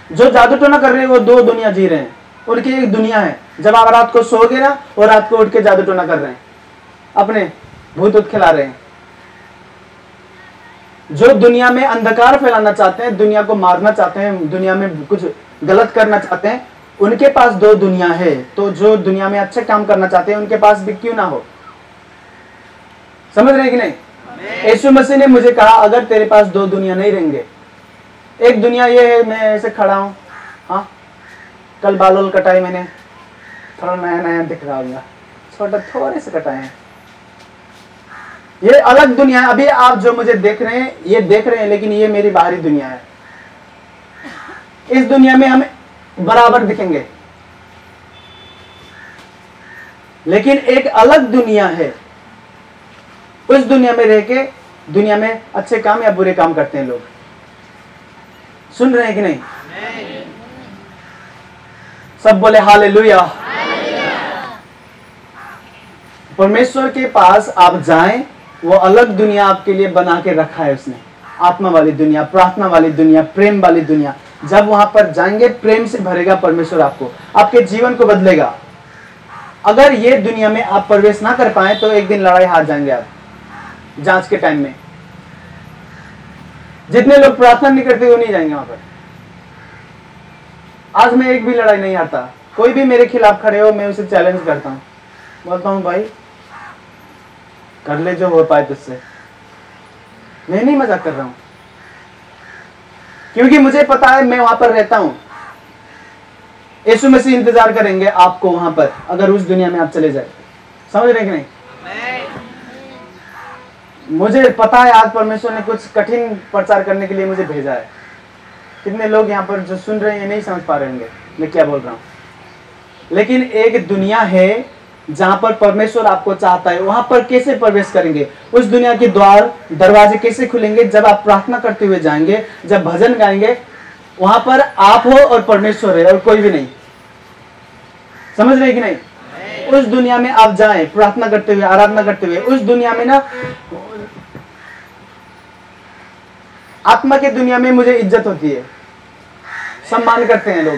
जो जादू टोना कर रहे हैं वो दो दुनिया जी रहे हैं, उनकी एक दुनिया है। जब आप रात को सोओगे ना, और रात को उठ के जादू टोना कर रहे हैं, अपने भूत उत खिला रहे हैं। जो दुनिया में अंधकार फैलाना चाहते हैं, दुनिया को मारना चाहते हैं, दुनिया में कुछ गलत करना चाहते हैं, उनके पास दो दुनिया है। तो जो दुनिया में अच्छे काम करना चाहते हैं, उनके पास भी क्यों ना हो। समझ रहे हैं कि नहीं? यीशु मसीह ने मुझे कहा, अगर तेरे पास दो दुनिया नहीं रहेंगे, एक दुनिया ये है मैं ऐसे खड़ा हूं, हाँ कल बाल कटाए मैंने, थोड़ा नया नया दिख रहा होगा, छोटा थोड़े से कटाए हैं, ये अलग दुनिया है। अभी आप जो मुझे देख रहे हैं, ये देख रहे हैं, लेकिन ये मेरी बाहरी दुनिया है। इस दुनिया में हम बराबर दिखेंगे, लेकिन एक अलग दुनिया है। उस दुनिया में रह के दुनिया में अच्छे काम या बुरे काम करते हैं लोग। सुन रहे हैं कि नहीं? सब बोले हालेलुया। परमेश्वर के पास आप जाएं, वो अलग दुनिया आपके लिए बना के रखा है उसने, आत्मा वाली दुनिया, प्रार्थना वाली दुनिया, प्रेम वाली दुनिया। जब वहां पर जाएंगे, प्रेम से भरेगा परमेश्वर आपको, आपके जीवन को बदलेगा। अगर ये दुनिया में आप प्रवेश ना कर पाए तो एक दिन लड़ाई हार जाएंगे आप जांच के टाइम में। जितने लोग प्रार्थना नहीं करते वो नहीं जाएंगे वहां पर। आज मैं एक भी लड़ाई नहीं हारता। कोई भी मेरे खिलाफ खड़े हो, मैं उसे चैलेंज करता हूं, बोलता हूं भाई कर ले जो हो पाए तुझसे। मैं नहीं मजाक कर रहा हूं, क्योंकि मुझे पता है मैं वहां पर रहता हूं। यीशु मसीह इंतजार करेंगे आपको वहां पर, अगर उस दुनिया में आप चले जाए। समझ रहे कि नहीं? मुझे पता है आज परमेश्वर ने कुछ कठिन प्रचार करने के लिए मुझे भेजा है। कितने लोग यहाँ पर जो सुन रहे हैं ये नहीं समझ पा रहे होंगे मैं क्या बोल रहा हूँ, लेकिन एक दुनिया है जहां पर परमेश्वर आपको चाहता है। वहां पर कैसे प्रवेश करेंगे? उस दुनिया के द्वार दरवाजे कैसे खुलेंगे? जब आप प्रार्थना करते हुए जाएंगे, जब भजन गाएंगे, वहां पर आप हो और परमेश्वर है और कोई भी नहीं। समझ रहे कि नहीं? उस दुनिया में आप जाएं प्रार्थना करते हुए, आराधना करते हुए। उस दुनिया में ना, आत्मा की दुनिया में मुझे इज्जत होती है, सम्मान करते हैं लोग,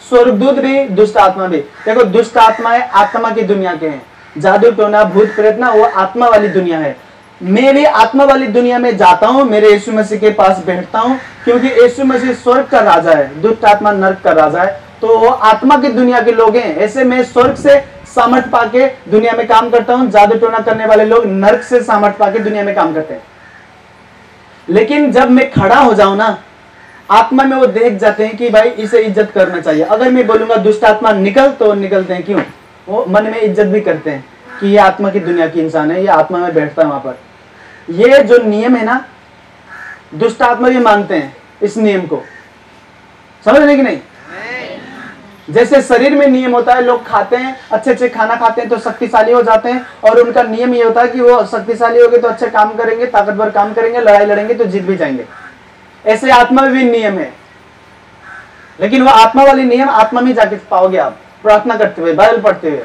स्वर्गदूत भी, दुष्ट आत्मा भी। देखो दुष्ट आत्माएं आत्मा की दुनिया के हैं, जादू टोना भूत प्रेत ना, वो आत्मा वाली दुनिया है। मैं भी आत्मा वाली दुनिया में जाता हूं, मेरे यीशु मसीह के पास बैठता हूं, क्योंकि यीशु मसीह स्वर्ग का राजा है, दुष्ट आत्मा नरक का राजा है। तो वो आत्मा की दुनिया के लोग हैं। ऐसे मैं स्वर्ग से सामर्थ पाके दुनिया में काम करता हूं। जादू टोना करने वाले लोग नरक से सामर्थ पाके दुनिया में काम करते हैं। लेकिन जब मैं खड़ा हो जाऊं ना, आत्मा में वो देख जाते हैं कि भाई इसे इज्जत करना चाहिए। अगर मैं बोलूंगा दुष्ट आत्मा निकल, तो निकलते हैं। क्यों? वो मन में इज्जत भी करते हैं कि ये आत्मा की दुनिया की इंसान है, ये आत्मा में बैठता है वहां पर। ये जो नियम है ना, दुष्ट आत्मा भी मानते हैं इस नियम को। समझ रहे कि नहीं? जैसे शरीर में नियम होता है, लोग खाते हैं, अच्छे अच्छे खाना खाते हैं तो शक्तिशाली हो जाते हैं, और उनका नियम ये होता है कि वो शक्तिशाली हो गए तो अच्छे काम करेंगे, ताकतवर काम करेंगे, लड़ाई लड़ेंगे तो जीत भी जाएंगे। ऐसे आत्मा में भी नियम है, लेकिन वो आत्मा वाली नियम आत्मा में जाके पाओगे आप, प्रार्थना करते हुए, बाइबल पढ़ते हुए।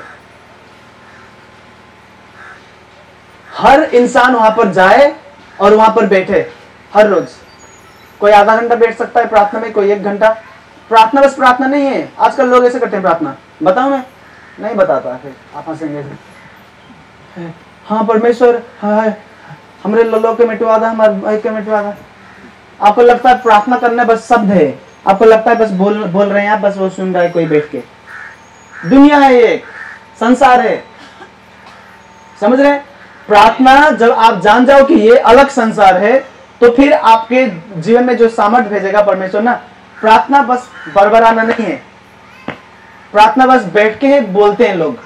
हर इंसान वहां पर जाए और वहां पर बैठे हर रोज। कोई आधा घंटा बैठ सकता है प्रार्थना में, कोई 1 घंटा। प्रार्थना बस प्रार्थना नहीं है। आजकल लोग ऐसे करते हैं प्रार्थना, बताओ मैं नहीं बताता, फिर आप हंसेंगे। हाँ परमेश्वर, हाँ हमरे लोग के मिटवा दा, हमारे भाई के मिटवा दा। आपको लगता है प्रार्थना करना बस शब्द है, आपको लगता है बस बोल रहे हैं आप, बस वो सुन रहा है कोई बैठ के। दुनिया है, ये संसार है। समझ रहे हैं? प्रार्थना जब आप जान जाओ कि ये अलग संसार है, तो फिर आपके जीवन में जो सामर्थ भेजेगा परमेश्वर ना, प्रार्थना बस बरबराना नहीं है। प्रार्थना बस बैठ के बोलते हैं लोग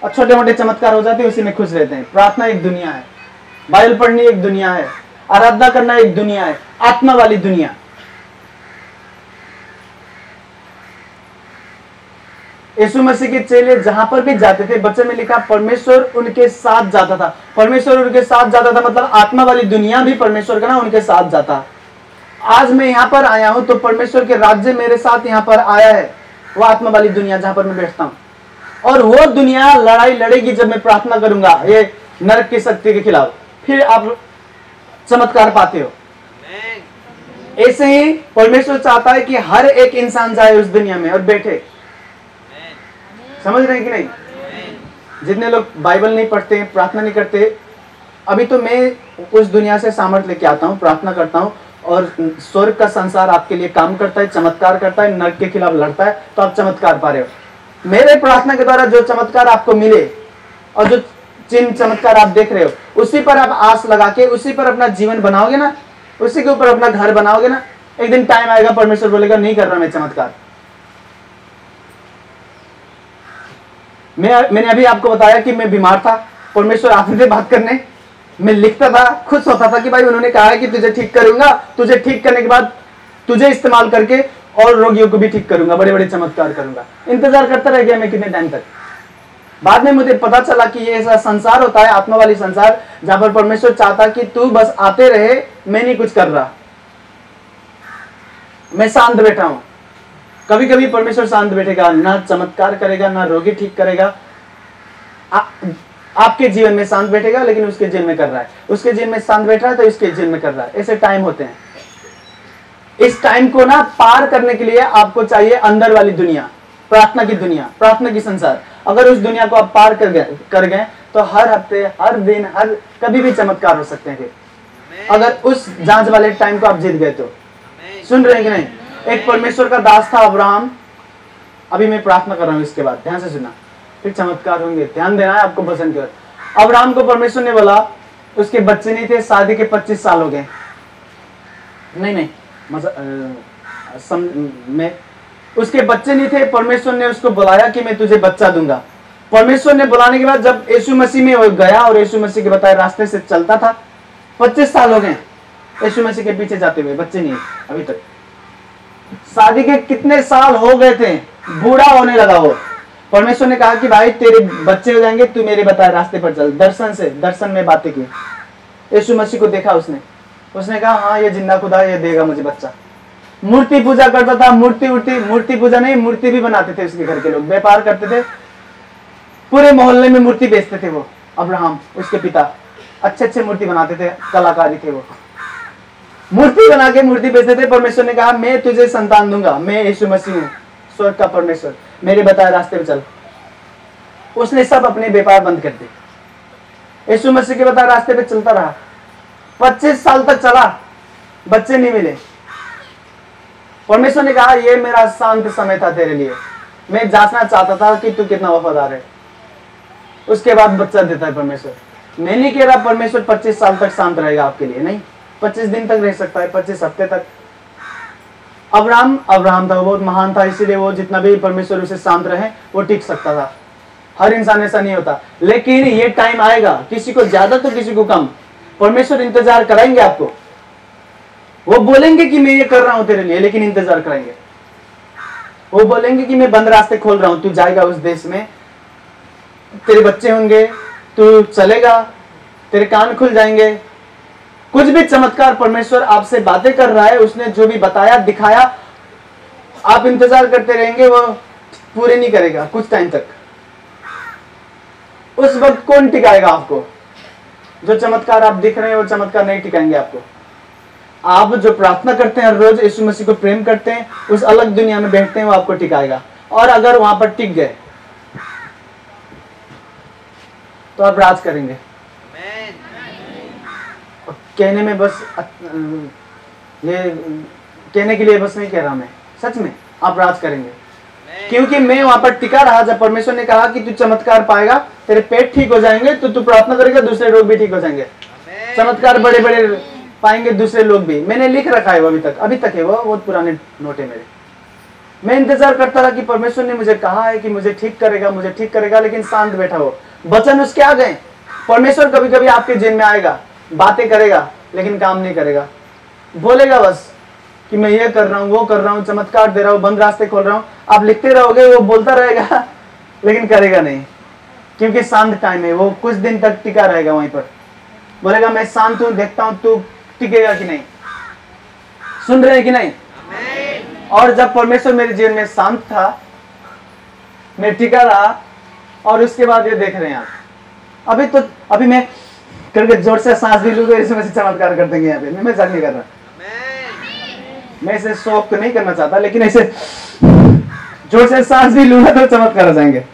और छोटे मोटे चमत्कार हो जाते हैं, उसी में खुश रहते हैं। प्रार्थना एक दुनिया है, बाइबल पढ़नी एक दुनिया है, आराधना करना एक दुनिया है, आत्मा वाली दुनिया। यीशु मसीह के चेले जहां पर भी जाते थे, बच्चे में लिखा परमेश्वर उनके साथ जाता था। परमेश्वर उनके साथ जाता था मतलब आत्मा वाली दुनिया भी परमेश्वर का ना उनके साथ जाता। आज मैं यहां पर आया हूं तो परमेश्वर के राज्य मेरे साथ यहां पर आया है, वो आत्मा वाली दुनिया जहां पर मैं बैठता हूं। और वो दुनिया लड़ाई लड़ेगी जब मैं प्रार्थना करूंगा ये नरक की शक्ति के खिलाफ। फिर आप चमत्कार पाते हो। ऐसे ही परमेश्वर चाहता है कि हर एक इंसान जाए उस दुनिया में और बैठे। समझ रहे हैं कि नहीं? जितने लोग बाइबल नहीं पढ़ते, प्रार्थना नहीं करते, अभी तो मैं उस दुनिया से सामर्थ्य लेके आता हूँ, प्रार्थना करता हूँ और स्वर्ग का संसार आपके लिए काम करता है, चमत्कार करता है, नरक के खिलाफ लड़ता है, तो आप चमत्कार पा रहे हो। मेरे प्रार्थना के द्वारा जो चमत्कार आपको मिले और जो चिन्ह चमत्कार आप देख रहे हो, उसी पर आप आस लगा के उसी पर अपना जीवन बनाओगे ना, उसी के ऊपर अपना घर बनाओगे ना, एक दिन टाइम आएगा परमेश्वर बोलेगा नहीं कर रहा मैं चमत्कार। मैंने अभी आपको बताया कि मैं बीमार था, परमेश्वर आते थे बात करने, मैं लिखता था, खुश होता था कि भाई उन्होंने कहा है कि तुझे ठीक करूंगा, तुझे ठीक करने के बाद तुझे इस्तेमाल करके और रोगियों को भी ठीक करूंगा, बड़े बड़े चमत्कार करूंगा। इंतजार करता रह गया मैं कितने टाइम तक। बाद में मुझे पता चला कि ये ऐसा संसार होता है, आत्मा वाली संसार, जहां पर परमेश्वर चाहता कि तू बस आते रहे, मैं नहीं कुछ कर रहा, मैं शांत बैठा हूं। कभी कभी परमेश्वर शांत बैठेगा, ना चमत्कार करेगा, ना रोगी ठीक करेगा, आपके जीवन में शांत बैठेगा, लेकिन उसके जेल में कर रहा है, उसके जेल में शांत बैठ रहा है तो इसके जेल में कर रहा है। ऐसे टाइम होते हैं। इस टाइम को ना पार करने के लिए आपको चाहिए अंदर वाली दुनिया, प्रार्थना की दुनिया, प्रार्थना की संसार। अगर उस दुनिया को आप पार कर गए तो हर हफ्ते, हर दिन, हर कभी भी चमत्कार हो सकते हैं। अगर उस जांच वाले टाइम को आप जीत गए तो। सुन रहे हैं कि नहीं? एक परमेश्वर का दास था अब्राहम। अभी मैं प्रार्थना कर रहा हूं, इसके बाद ध्यान से सुनना, फिर चमत्कार होंगे, ध्यान देना है आपको वचन की ओर। अब्राहम को परमेश्वर ने बोला, उसके बच्चे नहीं थे, शादी के 25 साल हो गए। नहीं उसके बच्चे नहीं थे, परमेश्वर ने उसको बुलाया कि मैं तुझे बच्चा दूंगा। परमेश्वर ने बुलाने के बाद जब यीशु मसीह में वो गया और यीशु मसीह के बताए रास्ते से चलता था, 25 साल हो गए यीशु मसीह के पीछे जाते हुए, बच्चे नहीं अभी तक। शादी के कितने साल हो गए थे, बूढ़ा होने लगा वो। परमेश्वर ने कहा कि भाई तेरे बच्चे हो जाएंगे, तू मेरे बताए रास्ते पर चल। दर्शन में बातें की, यीशु मसीह को देखा उसने कहा हाँ ये जिंदा खुदा है, ये देगा मुझे बच्चा। मूर्ति पूजा करता था, मूर्ति पूजा नहीं, मूर्ति भी बनाते थे उसके घर के लोग, व्यापार करते थे, पूरे मोहल्ले में मूर्ति बेचते थे वो। अब्राहम उसके पिता अच्छे मूर्ति बनाते थे, कलाकारी थे वो, मूर्ति बना के मूर्ति बेचते थे। परमेश्वर ने कहा मैं तुझे संतान दूंगा, मैं यीशु मसीह हूँ, स्वर्ग का परमेश्वर, मेरे बताए रास्ते पे चल। उसने सब अपने व्यापार बंद कर दिए, यीशु मसीह के बताए रास्ते पे चलता रहा। 25 साल तक चला, बच्चे नहीं मिले। परमेश्वर ने कहा ये मेरा शांत समय था तेरे लिए, मैं जांचना चाहता था कि तू कितना वफादार है। उसके बाद बच्चा देता है परमेश्वर। मैं नहीं कह रहा परमेश्वर 25 साल तक शांत रहेगा आपके लिए, नहीं, 25 दिन तक रह सकता है, 25 हफ्ते तक। अब्राहम था, वो बहुत महान था, इसीलिए वो जितना भी परमेश्वर उसे शांत रहे वो टिक सकता था। हर इंसान ऐसा नहीं होता, लेकिन ये टाइम आएगा, किसी को ज्यादा तो किसी को कम, परमेश्वर इंतजार कराएंगे आपको। वो बोलेंगे कि मैं ये कर रहा हूं तेरे लिए, लेकिन इंतजार कराएंगे। वो बोलेंगे कि मैं बंद रास्ते खोल रहा हूं, तू जाएगा उस देश में, तेरे बच्चे होंगे, तू चलेगा, तेरे कान खुल जाएंगे। कुछ भी चमत्कार परमेश्वर आपसे बातें कर रहा है, उसने जो भी बताया दिखाया, आप इंतजार करते रहेंगे, वो पूरे नहीं करेगा कुछ टाइम तक। उस वक्त कौन टिकाएगा आपको? जो चमत्कार आप दिख रहे हैं वो चमत्कार नहीं टिकाएंगे आपको। आप जो प्रार्थना करते हैं, रोज यीशु मसीह को प्रेम करते हैं, उस अलग दुनिया में बैठते हैं, वो आपको टिकाएगा। और अगर वहां पर टिक गए तो आप राज करेंगे। कहने में बस ये कहने के लिए बस नहीं कह रहा मैं, सच में आप राज करेंगे, क्योंकि मैं वहां पर टिका रहा। जब परमेश्वर ने कहा कि तू चमत्कार पाएगा, तेरे पेट ठीक हो जाएंगे, तो तू प्रार्थना करेगा, दूसरे लोग भी ठीक हो जाएंगे, चमत्कार बड़े बड़े पाएंगे दूसरे लोग भी। मैंने लिख रखा है वो, अभी तक है वो, बहुत पुराने नोट है मेरे। मैं इंतजार करता रहा कि परमेश्वर ने मुझे कहा है कि मुझे ठीक करेगा, लेकिन शांत बैठा हो। वचन उसके आ गए। परमेश्वर कभी कभी आपके जेल में आएगा, बातें करेगा, लेकिन काम नहीं करेगा। बोलेगा बस कि मैं ये कर रहा हूँ, वो कर रहा हूँ, चमत्कार दे रहा हूँ, बंद रास्ते खोल रहा हूँ। आप लिखते रहोगे, वो बोलता रहेगा, लेकिन करेगा नहीं, क्योंकि शांत टाइम है। वो कुछ दिन तक टिका रहेगा वहीं पर, बोलेगा मैं शांत हूँ, देखता हूँ तू टिकेगा कि नहीं। सुन रहे हैं कि नहीं? और जब परमेश्वर मेरे जीवन में शांत था, मैं टिका रहा, और उसके बाद ये देख रहे हैं आप। अभी मैं करके जोर से सांस भी लूंगा, इसमें से चमत्कार कर देंगे यहाँ पे। मैं मजाक नहीं कर रहा। मैं ऐसे शौक तो नहीं करना चाहता, लेकिन ऐसे जोर से सांस भी लूंगा तो चमत्कार हो जाएंगे।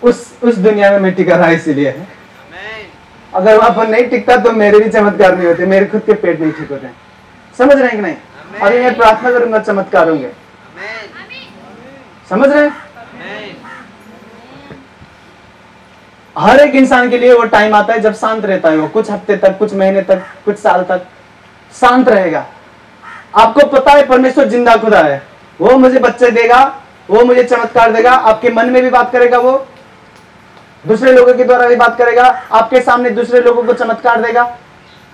उस दुनिया में मैं टिका रहा, इसीलिए अगर वहां पर नहीं टिकता तो मेरे भी चमत्कार नहीं होते, मेरे खुद के पेट नहीं ठीक होते। समझ रहे हैं कि नहीं? अभी मैं प्रार्थना करूंगा, चमत्कार होंगे। समझ रहे हैं? हर एक इंसान के लिए वो टाइम आता है जब शांत रहता है, वो कुछ हफ्ते तक, कुछ महीने तक, कुछ साल तक शांत रहेगा। आपको पता है परमेश्वर जिंदा खुदा है, वो मुझे बच्चे देगा, वो मुझे चमत्कार देगा। आपके मन में भी बात करेगा, वो दूसरे लोगों के द्वारा भी बात करेगा, आपके सामने दूसरे लोगों को चमत्कार देगा,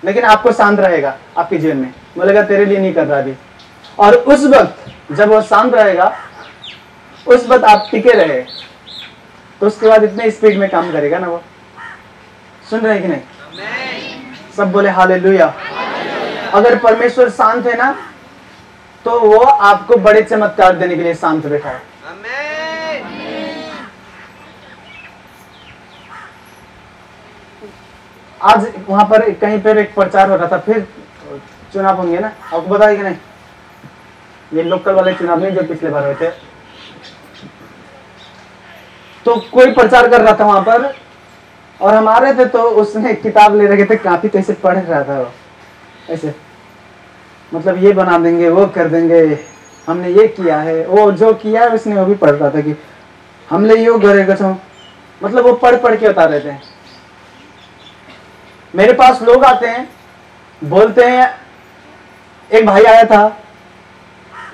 लेकिन आपको शांत रहेगा आपके जीवन में, बोलेगा तेरे लिए नहीं कर रहा अभी। और उस वक्त जब वो शांत रहेगा, उस वक्त आप टिके रहे, तो उसके बाद इतने स्पीड में काम करेगा ना वो। सुन रहे हैं कि नहीं? सब बोले हालेलुया। अगर परमेश्वर शांत है ना, तो वो आपको बड़े चमत्कार देने के लिए शांत बैठा है। आज वहां पर कहीं पर एक प्रचार हो रहा था, फिर चुनाव होंगे ना, आपको पता है कि नहीं? ये लोकल वाले चुनाव नहीं जो पिछले बार हुए थे, तो कोई प्रचार कर रहा था वहां पर, और हम आ रहे थे तो उसने किताब ले रखे थे, काफी कैसे पढ़ रहा था वो, ऐसे मतलब ये बना देंगे, वो कर देंगे, हमने ये किया है, वो जो किया है उसने वो भी पढ़ रहा था कि हमने यो करेगा, मतलब वो पढ़ पढ़ के बता रहे थे। मेरे पास लोग आते हैं, बोलते हैं, एक भाई आया था,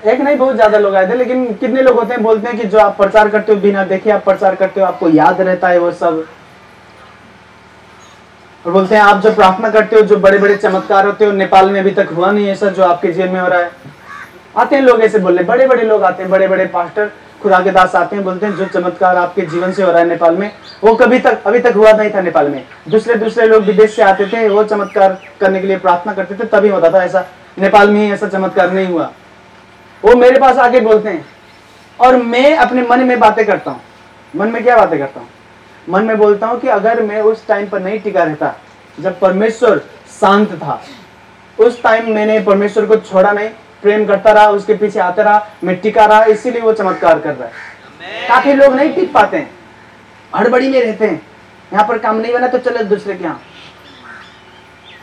एक नहीं बहुत ज्यादा लोग आए थे, लेकिन कितने लोग होते हैं बोलते हैं कि जो आप प्रचार करते हो बिना देखे आप प्रचार करते हो, आपको याद रहता है वो सब, और बोलते हैं आप जो प्रार्थना करते हो, जो बड़े बड़े चमत्कार होते हो, नेपाल में अभी तक हुआ नहीं ऐसा जो आपके जीवन में हो रहा है। आते हैं लोग ऐसे बोलने, बड़े बड़े लोग आते हैं, बड़े बड़े पास्टर खुदा के दास आते हैं, बोलते हैं जो चमत्कार आपके जीवन से हो रहा है नेपाल में, वो कभी तक अभी तक हुआ नहीं था नेपाल में। दूसरे लोग विदेश से आते थे, वो चमत्कार करने के लिए प्रार्थना करते थे, तभी होता था ऐसा। नेपाल में ही ऐसा चमत्कार नहीं हुआ। वो मेरे पास आके बोलते हैं, और मैं अपने मन में बातें करता हूँ। मन में क्या बातें करता हूँ? मन में बोलता हूँ कि अगर मैं उस टाइम पर नहीं टिका रहता जब परमेश्वर शांत था, उस टाइम मैंने परमेश्वर को छोड़ा नहीं, प्रेम करता रहा, उसके पीछे आता रहा, मैं टिका रहा, इसीलिए वो चमत्कार कर रहा है। काफी लोग नहीं टिक पाते हैं, हड़बड़ी में रहते हैं, यहाँ पर काम नहीं बना तो चलो दूसरे के यहाँ।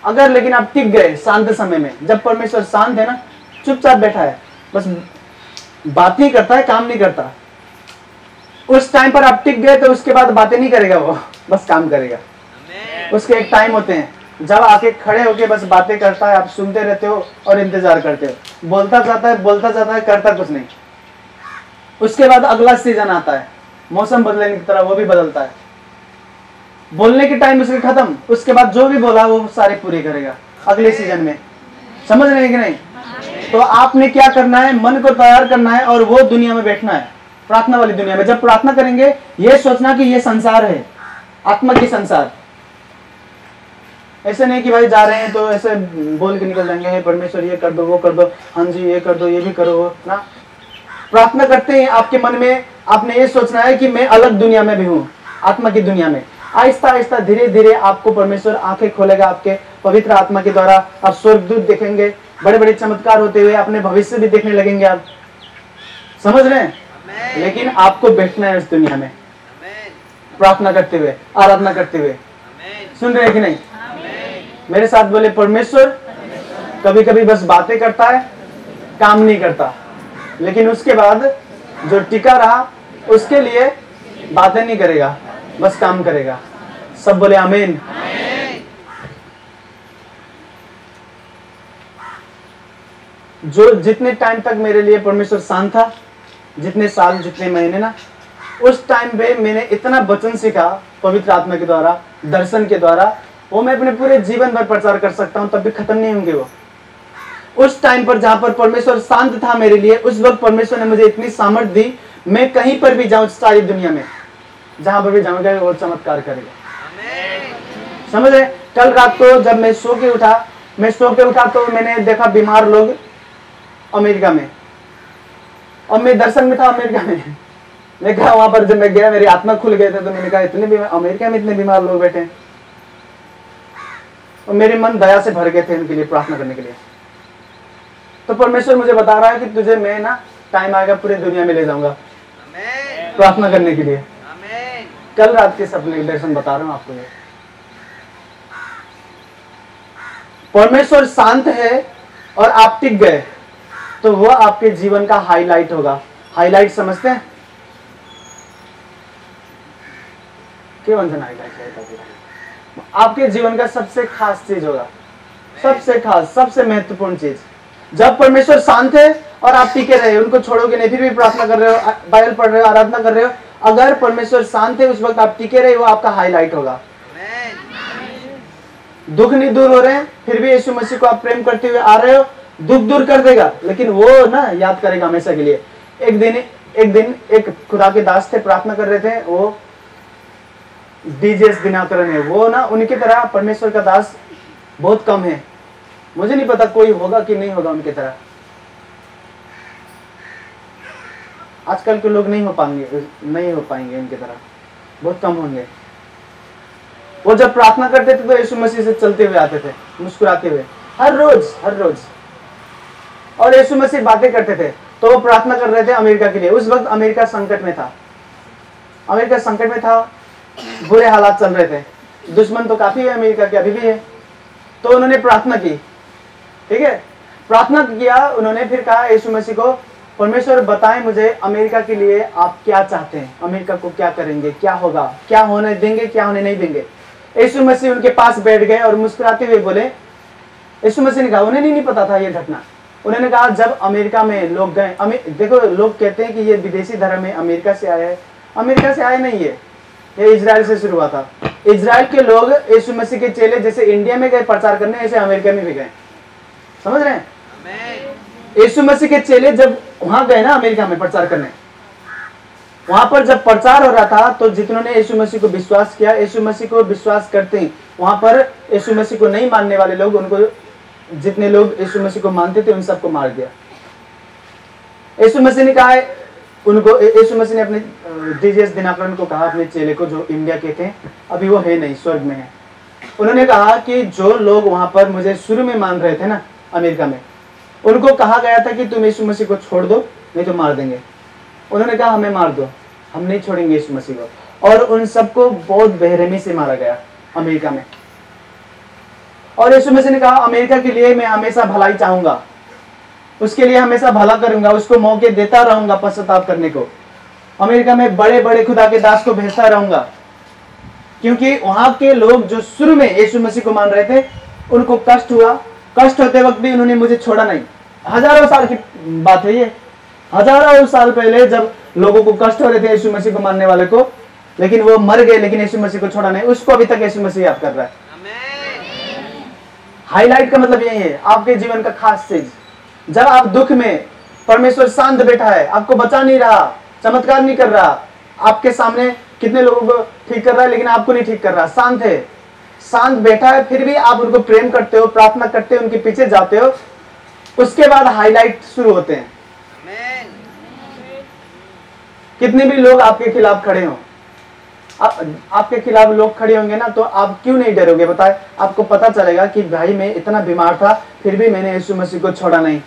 अगर लेकिन आप टिक गए शांत समय में, जब परमेश्वर शांत है ना, चुपचाप बैठा है, बस बात नहीं करता है, काम नहीं करता, उस टाइम पर आप टिक गए तो उसके बाद बातें नहीं करेगा वो, बस काम करेगा। उसके एक टाइम होते हैं जब आके खड़े होके बस बातें करता है, आप सुनते रहते हो और इंतजार करते हो, बोलता जाता है, करता कुछ नहीं। उसके बाद अगला सीजन आता है, मौसम बदलने की तरह वो भी बदलता है, बोलने के टाइम उसके खत्म, उसके बाद जो भी बोला वो सारे पूरे करेगा अगले सीजन में। समझ रहे हैं कि नहीं? तो आपने क्या करना है? मन को तैयार करना है और वो दुनिया में बैठना है, प्रार्थना वाली दुनिया में। जब प्रार्थना करेंगे ये सोचना कि ये संसार है, आत्मा की संसार। ऐसे नहीं कि भाई जा रहे हैं तो ऐसे बोल के निकल जाएंगे, हे परमेश्वर ये कर दो, वो कर दो, हाँ जी ये कर दो, ये भी करो, वो ना। प्रार्थना करते हैं आपके मन में आपने ये सोचना है कि मैं अलग दुनिया में भी हूँ, आत्मा की दुनिया में। आहिस्ता आहिस्ता धीरे धीरे आपको परमेश्वर आंखें खोलेगा, आपके पवित्र आत्मा के द्वारा आप स्वर्गदूत देखेंगे, बड़े बड़े चमत्कार होते हुए अपने भविष्य भी देखने लगेंगे आप। समझ रहे हैं? लेकिन आपको बैठना है उस दुनिया में, प्रार्थना करते हुए, आराधना करते हुए। सुन रहे हैं कि नहीं? मेरे साथ बोले, परमेश्वर कभी कभी बस बातें करता है, काम नहीं करता, लेकिन उसके बाद जो टिका रहा उसके लिए बातें नहीं करेगा, बस काम करेगा। सब बोले आमीन। जो जितने टाइम तक मेरे लिए परमेश्वर शांत था, जितने साल, जितने महीने ना, उस टाइम पे मैंने इतना वचन सीखा पवित्र आत्मा के द्वारा, दर्शन के द्वारा, वो मैं अपने पूरे जीवन भर प्रचार कर सकता हूं, तब भी खत्म नहीं होंगे वो। उस टाइम पर जहां पर परमेश्वर शांत था मेरे लिए, उस वक्त परमेश्वर ने मुझे इतनी सामर्थ्य दी, मैं कहीं पर भी जाऊं सारी दुनिया में, जहां पर भी जाऊंगा वो चमत्कार करेगा। समझ रहे? कल रात को जब मैं सो के उठा तो मैंने देखा बीमार लोग अमेरिका में, और मैं दर्शन में था अमेरिका में। मैं कहा वहां पर जब मैं गया मेरी आत्मा खुल गए थे, तो मैंने कहा इतने अमेरिका में इतने बीमार लोग बैठे हैं, और मेरे मन दया से भर गए थे उनके लिए प्रार्थना करने के लिए। तो परमेश्वर मुझे बता रहा है कि तुझे मैं ना टाइम आएगा पूरी दुनिया में ले जाऊंगा प्रार्थना करने के लिए। कल रात के सपने दर्शन बता रहा हूं आपको। ये परमेश्वर शांत है और आप टिक गए तो वह आपके जीवन का हाईलाइट होगा। हाईलाइट समझते हैं? केवल हाईलाइट आपके जीवन का सबसे खास चीज होगा, सबसे खास, सबसे महत्वपूर्ण चीज। जब परमेश्वर शांत है और आप टिके रहे, उनको छोड़ोगे नहीं, फिर भी प्रार्थना कर रहे हो, बाइबल पढ़ रहे हो, आराधना कर रहे हो, अगर परमेश्वर शांत है उस वक्त आप टिके रहे, वो आपका हाईलाइट होगा। दुख नहीं दूर हो रहे हैं, फिर भी यीशु मसीह को आप प्रेम करते हुए आ रहे हो, दुख दूर कर देगा, लेकिन वो ना याद करेगा हमेशा के लिए। एक दिन एक खुदा के दास थे, प्रार्थना कर रहे थे, वो डीजेस दिनाकरण है, वो ना उनकी तरह परमेश्वर का दास बहुत कम है। मुझे नहीं पता कोई होगा कि नहीं होगा उनकी तरह। आजकल के लोग नहीं हो पाएंगे उनकी तरह, बहुत कम होंगे। वो जब प्रार्थना करते थे तो यीशु मसीह से चलते हुए आते थे, मुस्कुराते हुए, हर रोज। और यीशु मसीह बातें करते थे। तो वो प्रार्थना कर रहे थे अमेरिका के लिए। उस वक्त अमेरिका संकट में था, बुरे हालात चल रहे थे, दुश्मन तो काफी है अमेरिका के, अभी भी है। तो उन्होंने प्रार्थना की, ठीक है, प्रार्थना किया उन्होंने। फिर कहा यीशु मसीह को, परमेश्वर बताएं मुझे अमेरिका के लिए आप क्या चाहते हैं, अमेरिका को क्या करेंगे, क्या होगा, क्या होने देंगे, क्या होने नहीं देंगे। यीशु मसीह उनके पास बैठ गए और मुस्कुराते हुए बोले, यीशु मसीह ने कहा, उन्हें नहीं पता था ये घटना। उन्होंने कहा जब अमेरिका में लोग गए, देखो लोग कहते हैं कि ये विदेशी धर्म है, अमेरिका से आया है। अमेरिका से आया नहीं है, ये इजराइल से शुरू हुआ था। इजराइल के लोग यीशु मसीह के चेले जैसे इंडिया में गए प्रचार करने, ऐसे अमेरिका में भी गए। समझ रहे हैं? यीशु मसीह के चेले जब वहां गए ना अमेरिका में प्रचार करने, वहां पर जब प्रचार हो रहा था तो जितने यीशु मसीह को विश्वास किया, यीशु मसीह को विश्वास करते ही वहां पर यीशु मसीह को नहीं मानने वाले लोग, उनको जितने लोग यीशु मसीह को मानते थे उन सबको मार दिया। यीशु मसीह ने कहा उनको, यीशु मसीह ने अपने डीजेस दिनाकरण को कहा, अपने चेले को जो इंडिया के थे, अभी वो है नहीं, स्वर्ग में है। उन्होंने कहा कि जो लोग वहां पर मुझे शुरू में मान रहे थे ना अमेरिका में, उनको कहा गया था कि तुम यीशु मसीह को छोड़ दो नहीं तो मार देंगे। उन्होंने कहा हमें मार दो, हम नहीं छोड़ेंगे यीशु मसीह को। और उन सबको बहुत बेरहमी से मारा गया अमेरिका में। और यीशु मसीह ने कहा अमेरिका के लिए मैं हमेशा भलाई चाहूंगा, उसके लिए हमेशा भला करूंगा, उसको मौके देता रहूंगा पश्चाताप करने को। अमेरिका में बड़े बड़े खुदा के दास को भेजता रहूंगा, क्योंकि वहां के लोग जो शुरू में यीशु मसीह को मान रहे थे उनको कष्ट हुआ। कष्ट होते वक्त भी उन्होंने मुझे छोड़ा नहीं। हजारों साल की बात है ये, हजारों साल पहले जब लोगों को कष्ट हो रहे थे यीशु मसीह को मानने वाले को, लेकिन वो मर गए, लेकिन यीशु मसीह को छोड़ा नहीं। उसको अभी तक यीशु मसीह याद कर रहा है। हाईलाइट का मतलब यही है, आपके जीवन का खास चीज। जब आप दुख में, परमेश्वर शांत बैठा है, आपको बचा नहीं रहा, चमत्कार नहीं कर रहा, आपके सामने कितने लोगों को ठीक कर रहा है लेकिन आपको नहीं ठीक कर रहा, शांत है, शांत बैठा है, फिर भी आप उनको प्रेम करते हो, प्रार्थना करते हो, उनके पीछे जाते हो, उसके बाद हाईलाइट शुरू होते हैं। कितने भी लोग आपके खिलाफ खड़े हो, आपके खिलाफ लोग खड़े होंगे ना, तो आप क्यों नहीं डरोगे? बताए, आपको पता चलेगा कि भाई मैं इतना बीमार था फिर भी मैंने यीशु मसीह को छोड़ा नहीं,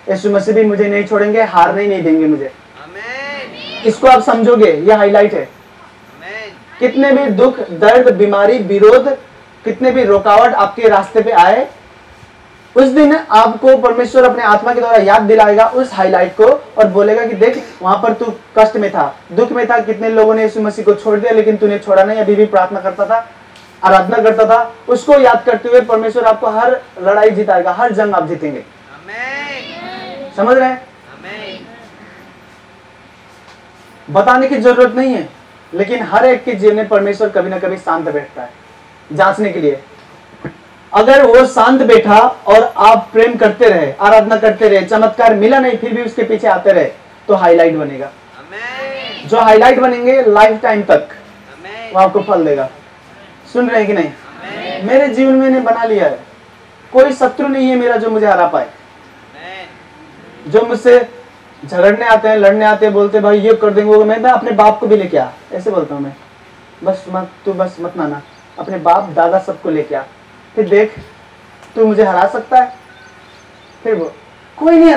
यीशु मसीह भी मुझे नहीं छोड़ेंगे, हारने नहीं देंगे मुझे। इसको आप समझोगे, ये हाईलाइट है। कितने भी दुख, दर्द, बीमारी, विरोध, कितने भी रुकावट आपके रास्ते पे आए, उस दिन आपको परमेश्वर अपने आत्मा के द्वारा याद दिलाएगा उस हाईलाइट को और बोलेगा कि देख वहां पर तू कष्ट में था, दुख में था, कितने लोगों ने यीशु मसीह को छोड़ दिया लेकिन तूने छोड़ा नहीं, अभी भी प्रार्थना करता था, आराधना करता था। उसको याद करते हुए परमेश्वर आपको हर लड़ाई जिताएगा, हर जंग आप जीतेंगे। समझ रहे हैं? बताने की जरूरत नहीं है, लेकिन हर एक के जीवन में परमेश्वर कभी ना कभी शांत बैठता है जांचने के लिए। अगर वो शांत बैठा और आप प्रेम करते रहे, आराधना करते रहे, चमत्कार मिला नहीं फिर भी उसके पीछे आते रहे, तो हाईलाइट बनेगा। जो हाईलाइट बनेंगे लाइफ टाइम तक, वो आपको फल देगा। सुन रहे हैं कि नहीं? मेरे जीवन में मैंने बना लिया है, कोई शत्रु नहीं है मेरा जो मुझे हरा पाए। जो मुझसे झगड़ने आते हैं, लड़ने आते हैं, बोलते भाई ये कर देंगे, मैं अपने बाप को भी लेके आ, ऐसे बोलता हूँ मैं, बस मत माना, अपने बाप दादा सबको लेके आ, फिर देख तू मुझे हरा सकता है। फिर वो कोई नहीं